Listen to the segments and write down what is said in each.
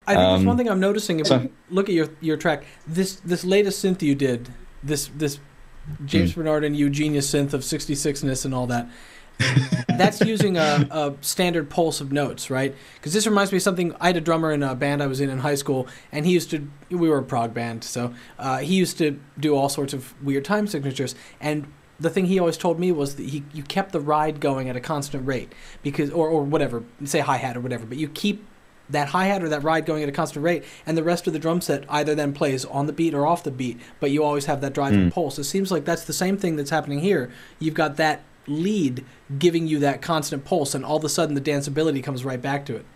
I think that's one thing I'm noticing. If you look at your track, this latest synth you did, this James Bernard and Eugenia synth of 66ness and all that, that's using a standard pulse of notes, right? Because this reminds me of something. I had a drummer in a band I was in high school, and we were a prog band, so he used to do all sorts of weird time signatures. And the thing he always told me was that you kept the ride going at a constant rate, because or whatever, say hi-hat or whatever, but you keep that hi-hat or that ride going at a constant rate, and the rest of the drum set either then plays on the beat or off the beat, but you always have that driving pulse. It seems like that's the same thing that's happening here. You've got that lead giving you that constant pulse, and all of a sudden the danceability comes right back to it.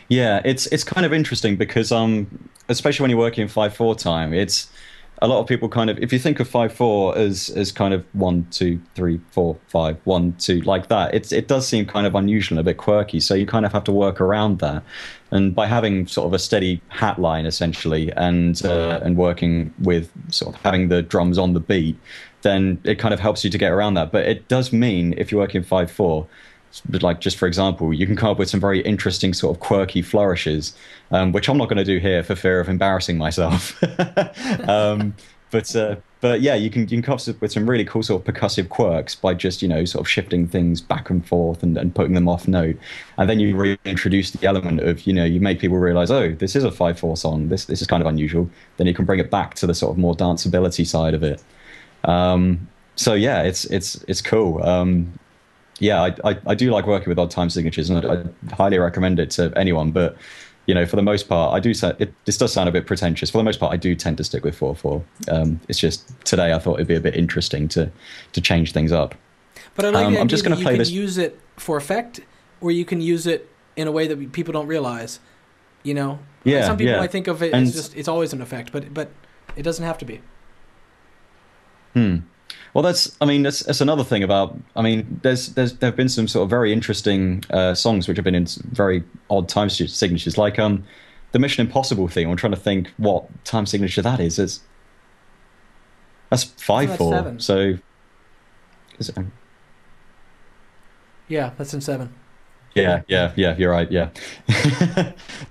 Yeah, it's kind of interesting because especially when you're working in 5/4 time, it's a lot of people kind of, if you think of 5/4 as kind of 1 2 3 4 5 1 2 like that, it does seem kind of unusual and a bit quirky, so you kind of have to work around that. And by having sort of a steady hat line essentially, and working with sort of having the drums on the beat, then it kind of helps you to get around that. But it does mean if you work in 5/4, like just for example, you can come up with some very interesting sort of quirky flourishes, which I'm not going to do here for fear of embarrassing myself. But yeah, you can come up with some really cool sort of percussive quirks by just, sort of shifting things back and forth and putting them off note. And then you reintroduce the element of, you make people realize, oh, this is a 5/4 song. This is kind of unusual. Then you can bring it back to the sort of more danceability side of it. So yeah, it's cool. Yeah, I do like working with odd time signatures, and I highly recommend it to anyone. But for the most part, this does sound a bit pretentious. For the most part, I do tend to stick with 4/4. It's just today I thought it'd be a bit interesting to change things up. But I like the I'm just idea going that to you play can this. use it for effect, or you can use it in a way that people don't realize. Yeah, some people yeah. might think of it as it's always an effect, but it doesn't have to be. Well, that's another thing about. There've been some sort of very interesting songs which have been in very odd time signatures, like the Mission Impossible theme. I'm trying to think what time signature that is. That's 5/4. So, is it? Yeah, that's in 7. Yeah, you're right. Yeah.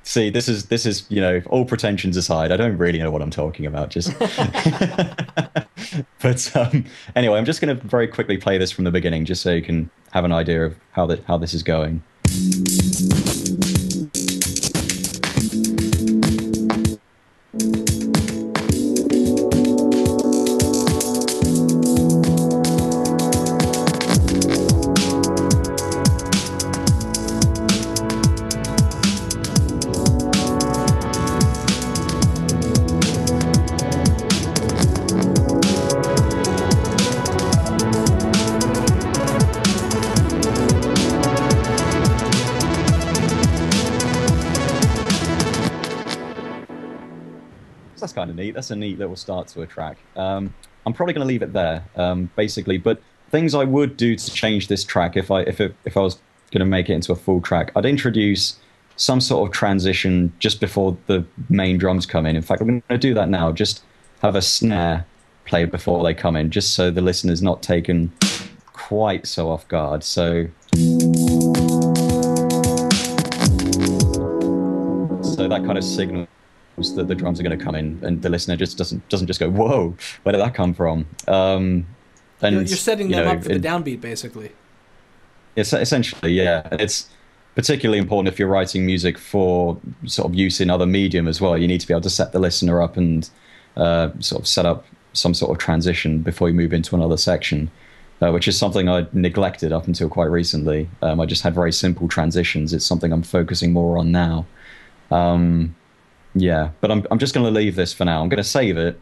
See, this is all pretensions aside, I don't really know what I'm talking about. Just, but anyway, I'm just going to very quickly play this from the beginning, just so you can have an idea of how this is going. That's kind of neat. That's a neat little start to a track. I'm probably going to leave it there, basically. But things I would do to change this track, if I was going to make it into a full track, I'd introduce some sort of transition just before the main drums come in. In fact, I'm going to do that now. Just have a snare play before they come in, just so the listener's not taken quite so off guard. So that kind of signals that the drums are going to come in, and the listener just doesn't just go, "Whoa, where did that come from?" And you're setting them up for the downbeat, basically. It's essentially, yeah. It's particularly important if you're writing music for sort of use in other medium as well. You need to be able to set the listener up and sort of set up some sort of transition before you move into another section, which is something I neglected up until quite recently. I just had very simple transitions. It's something I'm focusing more on now. Yeah, but I'm just going to leave this for now. I'm going to save it,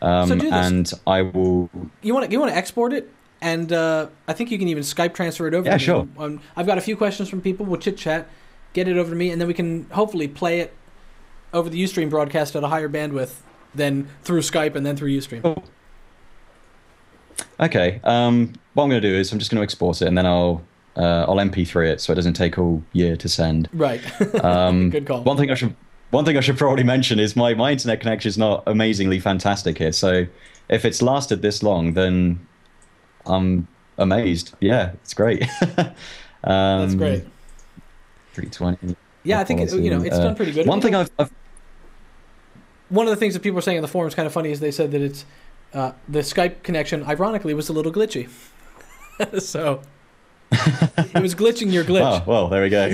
so do this. And I will. You want to export it, and I think you can even Skype transfer it over. Yeah, to me. sure. I've got a few questions from people. We'll chit chat, get it over to me, and then we can hopefully play it over the Ustream broadcast at a higher bandwidth than through Skype and then through Ustream. Cool. Okay. What I'm going to do is I'm just going to export it, and then I'll MP3 it so it doesn't take all year to send. Right. Good call. One thing I should probably mention is my internet connection is not amazingly fantastic here. So if it's lasted this long, then I'm amazed. Yeah, it's great. That's great. 320. Yeah, I think it's done pretty good. One thing I've one of the things that people are saying in the forums, kind of funny, is they said that it's the Skype connection, ironically, was a little glitchy. So it was glitching your glitch. Oh, well, there we go.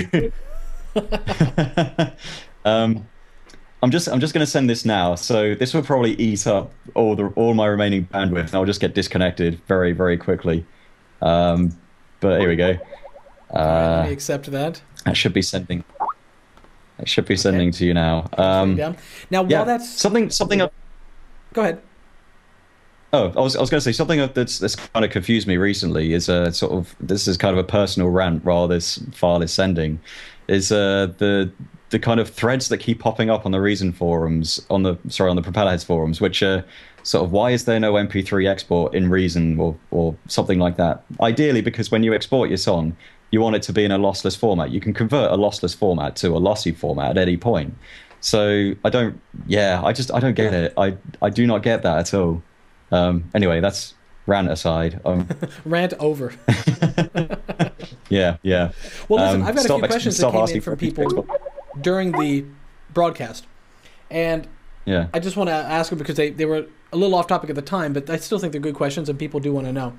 I'm just going to send this now. So this will probably eat up all my remaining bandwidth, and I'll just get disconnected very, very quickly. But here we go. Let me accept that. That should be sending. It should be sending to you now. Now, while that's something. Go ahead. Oh, I was going to say something that's kind of confused me recently is this is kind of a personal rant rather this file is sending, is the kind of threads that keep popping up on the Reason forums on the Propellerhead forums, which are sort of, why is there no MP3 export in Reason or something like that? Ideally, because when you export your song, you want it to be in a lossless format. You can convert a lossless format to a lossy format at any point. So I don't get it. I do not get that at all. Anyway, that's rant aside. Rant over. Yeah. Well, listen, I've got a few questions that came in from people during the broadcast, and I just want to ask them because they were a little off topic at the time, but I still think they're good questions and people do want to know.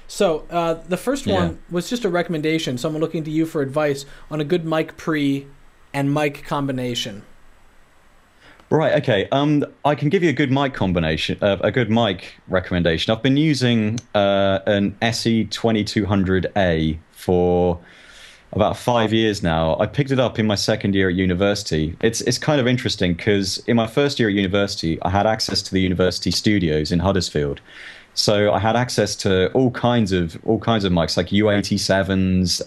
So the first one was just a recommendation, someone looking to you for advice on a good mic pre and mic combination. Right. Okay. I can give you a good mic combination, a good mic recommendation. I've been using an SE2200A for about 5 years now. I picked it up in my second year at university. It's kind of interesting because in my first year at university, I had access to the university studios in Huddersfield. So I had access to all kinds of mics, like U87s.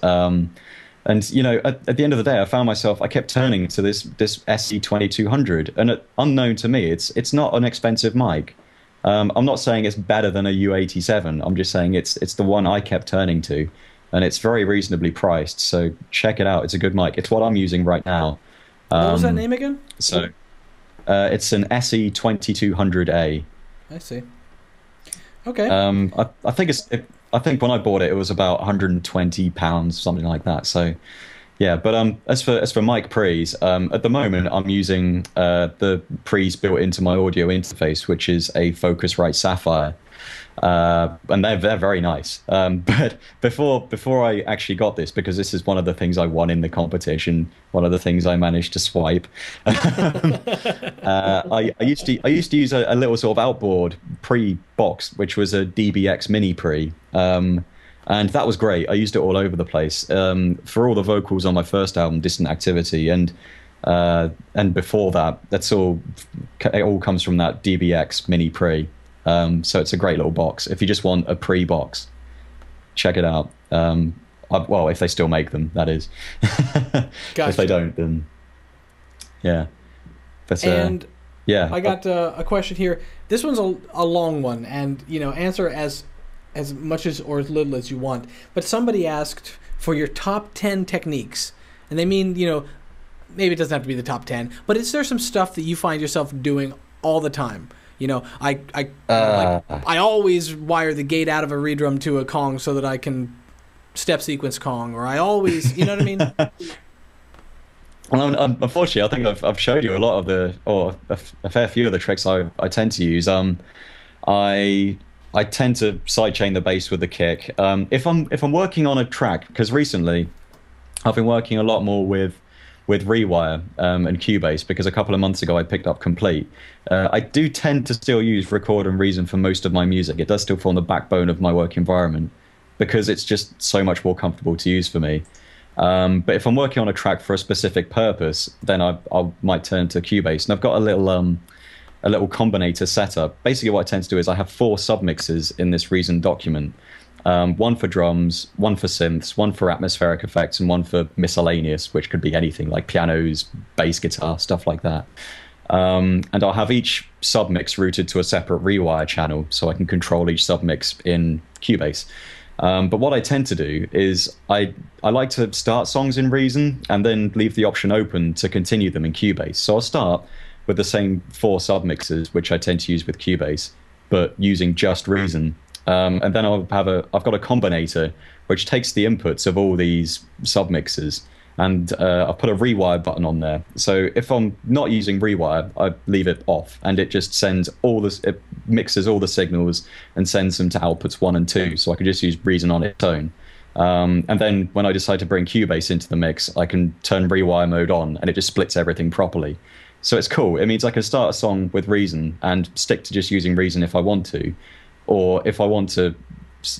And at the end of the day, I found myself, I kept turning to this SE2200, and unknown to me, it's not an expensive mic. I'm not saying it's better than a U87. I'm just saying it's the one I kept turning to, and it's very reasonably priced. So check it out. It's a good mic. It's what I'm using right now. What was that name again? So it's an SE2200A. I see. Okay. I think when I bought it, it was about £120, something like that. So, yeah. But as for mic pre's, at the moment I'm using the pre's built into my audio interface, which is a Focusrite Sapphire, and they're very nice. But before I actually got this, because this is one of the things I won in the competition, one of the things I managed to swipe. I used to use a little sort of outboard pre box, which was a DBX mini pre. And that was great. I used it all over the place for all the vocals on my first album, Distant Activity, and before that, it all comes from that DBX mini pre. So it's a great little box. If you just want a pre box, check it out. Well, if they still make them, that is. Gotcha. If they don't, then yeah. But yeah, I got a question here. This one's a long one, and answer as much as or as little as you want. But somebody asked for your top 10 techniques, and they mean maybe it doesn't have to be the top 10, but is there some stuff that you find yourself doing all the time? I always wire the gate out of a redrum to a Kong so that I can step sequence Kong, or I always, you know what I mean? Well, unfortunately, I think I've showed you a lot of a fair few of the tricks I tend to use. I tend to sidechain the bass with the kick. If I'm working on a track, because recently I've been working a lot more with Rewire and Cubase, because a couple of months ago I picked up Complete. I do tend to still use Record and Reason for most of my music. It does still form the backbone of my work environment because it's just so much more comfortable to use for me. But if I'm working on a track for a specific purpose, then I might turn to Cubase. And I've got a little combinator setup. Basically what I tend to do is I have 4 submixes in this Reason document. One for drums, one for synths, one for atmospheric effects, and one for miscellaneous, which could be anything like pianos, bass guitar, stuff like that. And I'll have each submix routed to a separate Rewire channel, so I can control each submix in Cubase. But what I tend to do is I like to start songs in Reason and then leave the option open to continue them in Cubase. So I'll start with the same 4 submixes, which I tend to use with Cubase, but using just Reason. And then I've got a combinator which takes the inputs of all these submixes and I put a rewire button on there. So if I'm not using rewire, I leave it off, and it just sends it mixes all the signals and sends them to outputs 1 and 2. So I can just use Reason on its own. And then when I decide to bring Cubase into the mix, I can turn rewire mode on, and it just splits everything properly. So it's cool. It means I can start a song with Reason and stick to just using Reason if I want to, or if I want to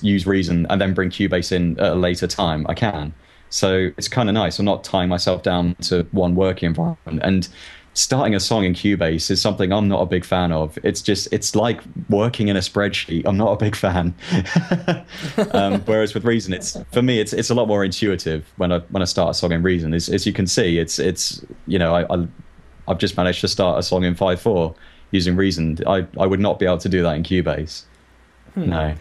use Reason and then bring Cubase in at a later time, I can. So it's kind of nice. I'm not tying myself down to one working environment. And starting a song in Cubase is something I'm not a big fan of. It's like working in a spreadsheet. I'm not a big fan. Whereas with Reason, for me, it's a lot more intuitive when I start a song in Reason. As you can see, it's I've just managed to start a song in 5/4 using Reason. I would not be able to do that in Cubase. No.